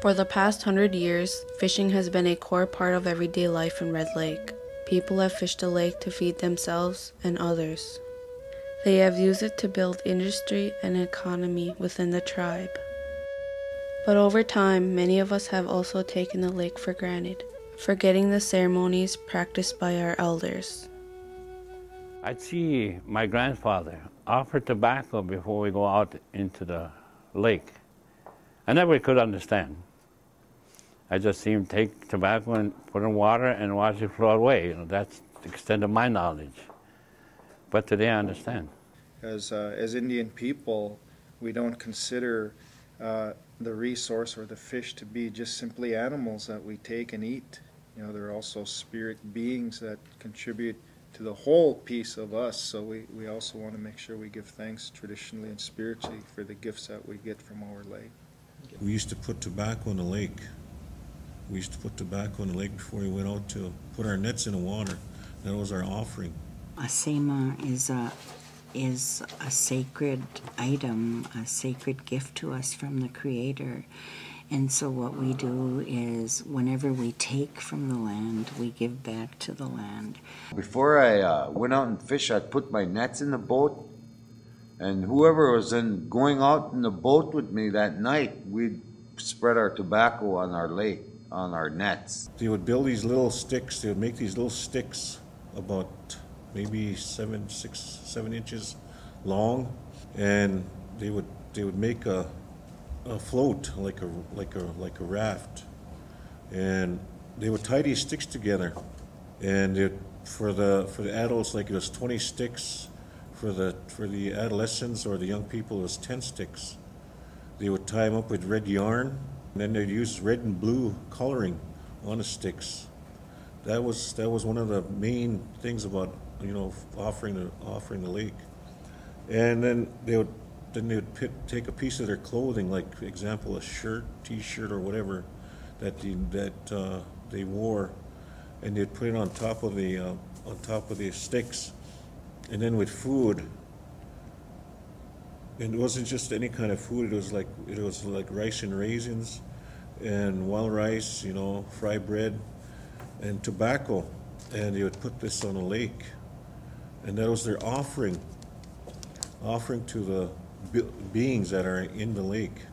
For the past 100 years, fishing has been a core part of everyday life in Red Lake. People have fished the lake to feed themselves and others. They have used it to build industry and economy within the tribe. But over time, many of us have also taken the lake for granted, forgetting the ceremonies practiced by our elders. I'd see my grandfather offer tobacco before we go out into the lake. I never could understand. I just see him take tobacco and put in water and watch it flow away. You know, that's the extent of my knowledge. But today I understand. As Indian people, we don't consider the resource or the fish to be just simply animals that we take and eat. You know, they're also spirit beings that contribute to the whole piece of us. So we also want to make sure we give thanks traditionally and spiritually for the gifts that we get from our lake. We used to put tobacco in the lake. We used to put tobacco in the lake before we went out to put our nets in the water. That was our offering. A sema is a sacred item, a sacred gift to us from the Creator. And so what we do is whenever we take from the land, we give back to the land. Before I went out and fish, I'd put my nets in the boat, and whoever was going out in the boat with me that night, we'd spread our tobacco on our lake, on our nets. They would build these little sticks. They would make these little sticks about maybe 7 inches long, and they would make a float like a raft, and they would tie these sticks together, and for the adults, like, it was 20 sticks. For the adolescents or the young people, it was 10 sticks. They would tie them up with red yarn, and then they'd use red and blue coloring on the sticks. That was one of the main things about, you know, offering the lake. And then they would take a piece of their clothing, like, for example, a shirt, T-shirt, or whatever that they wore, and they'd put it on top of the sticks. And then with food, and it wasn't just any kind of food. It was like rice and raisins, and wild rice, you know, fried bread, and tobacco. And they would put this on a lake, and that was their offering to the beings that are in the lake.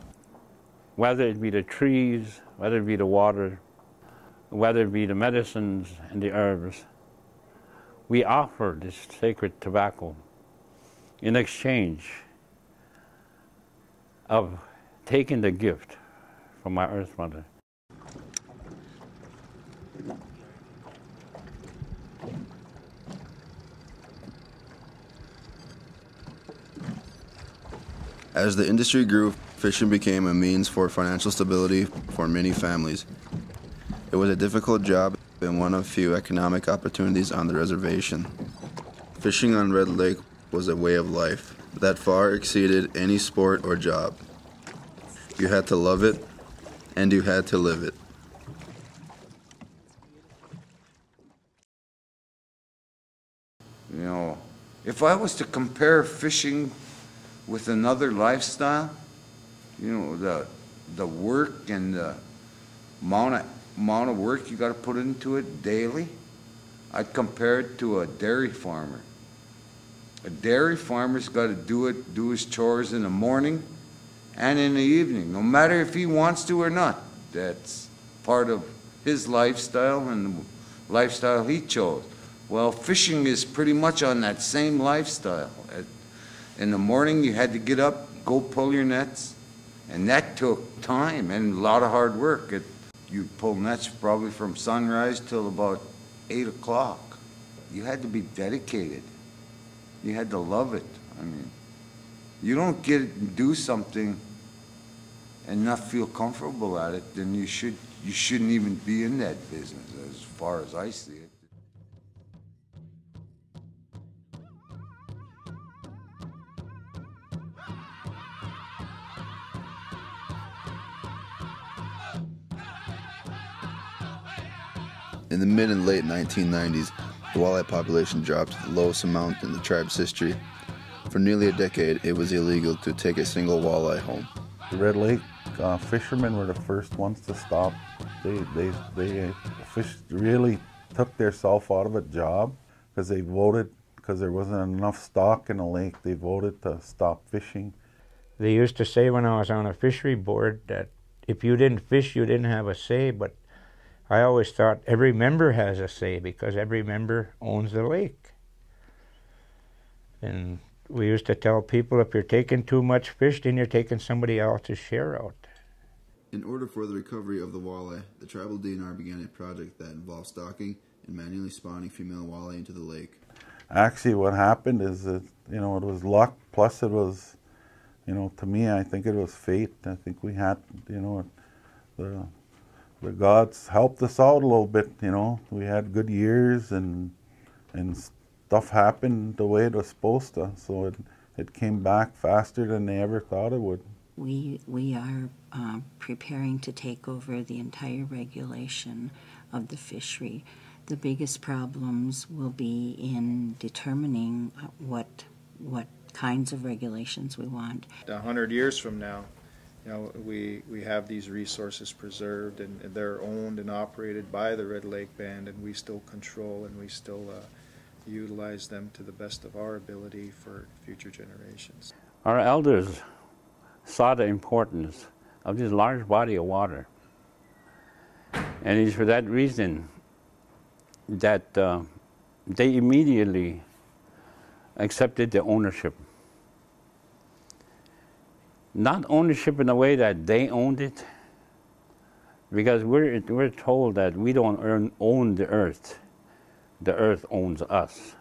Whether it be the trees, whether it be the water, whether it be the medicines and the herbs, we offer this sacred tobacco in exchange of taking the gift from my Earth Mother. As the industry grew, fishing became a means for financial stability for many families. It was a difficult job and one of few economic opportunities on the reservation. Fishing on Red Lake was a way of life that far exceeded any sport or job. You had to love it, and you had to live it. You know, if I was to compare fishing with another lifestyle, you know, the work and the amount of work you got to put into it daily, I'd compare it to a dairy farmer. A dairy farmer's got to do his chores in the morning and in the evening, no matter if he wants to or not. That's part of his lifestyle and the lifestyle he chose. Well, fishing is pretty much on that same lifestyle. In the morning, you had to get up, go pull your nets, and that took time and a lot of hard work. You'd pull nets probably from sunrise till about 8 o'clock. You had to be dedicated. You had to love it. I mean, you don't do something and not feel comfortable at it, then you shouldn't even be in that business, as far as I see it. In the mid and late 1990s, the walleye population dropped to the lowest amount in the tribe's history. For nearly a decade, it was illegal to take a single walleye home. The Red Lake fishermen were the first ones to stop. Fish really took themselves out of a job because they voted, because there wasn't enough stock in the lake, they voted to stop fishing. They used to say when I was on a fishery board that if you didn't fish, you didn't have a say, but I always thought every member has a say because every member owns the lake. And we used to tell people if you're taking too much fish, then you're taking somebody else's share out. In order for the recovery of the walleye, the tribal DNR began a project that involved stocking and manually spawning female walleye into the lake. Actually, what happened is that, it was luck, plus it was, to me, I think it was fate. I think we had, the gods helped us out a little bit, We had good years and stuff happened the way it was supposed to, so it came back faster than they ever thought it would. We are preparing to take over the entire regulation of the fishery. The biggest problems will be in determining what kinds of regulations we want. 100 years from now, we have these resources preserved and they're owned and operated by the Red Lake Band, and we still control and we still utilize them to the best of our ability for future generations. Our elders saw the importance of this large body of water, and it's for that reason that they immediately accepted the ownership. Not ownership in the way that they owned it, because we're told that we don't own the earth owns us.